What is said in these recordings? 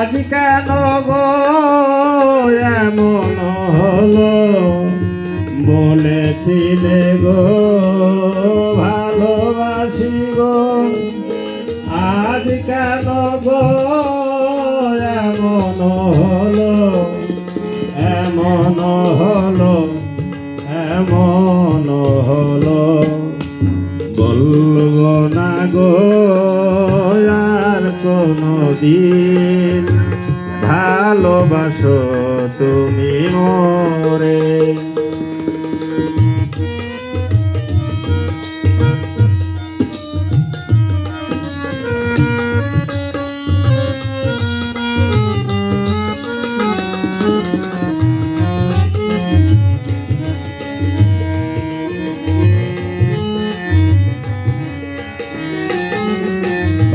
আজ কেন গো এমন হলো বলেছিলে গো ভালোবাসি গো আজ কেন গো এমন হলো এমন হলো এমন হলো বলবো না গো আর কোনো দিন ভালোবাসো তুমি মোরে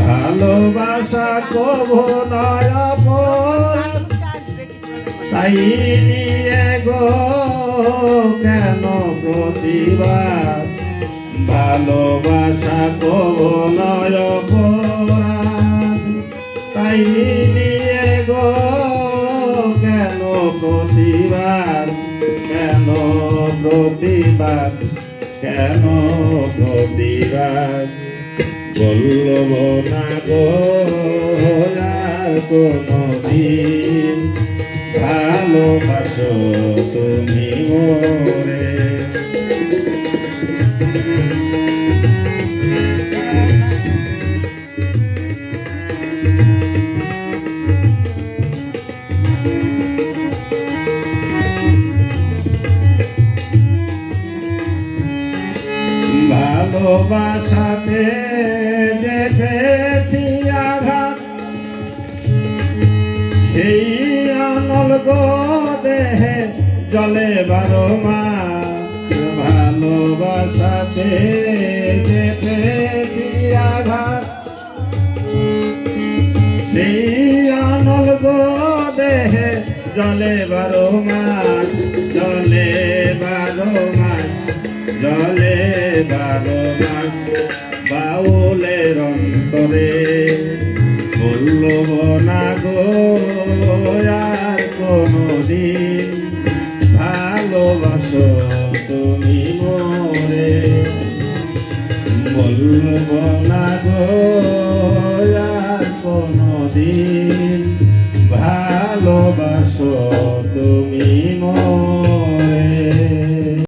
ভালোবাসা কভো নয় অপরাধ তাই নিয়ে গো কেন প্রতিবাদ ভালোবাসা কভো নয় অপরাধ তাই নিয়ে গো কেন প্রতিবাদ কেন প্রতিবাদ কেন প্রতিবাদ বলবো না গো আর কোনো দিন ভালোবাসো তুমি মোরে ভালোবাসাতে দেখেছি আঘাত সেই অনল গো দেহে জলে 12 মাস ভালোবাসাতে দেখেছি আঘাত সেই অনল গো দেহে জলে 12 মাস জলে 12 মাস জলে 12 মাস বাউলের অন্তরে বলবো না গো আর কোনো দিন ভালোবাসো তুমি মোরে বলবো না গো আর কোনো দিন ভালোবাসো তুমি মোরে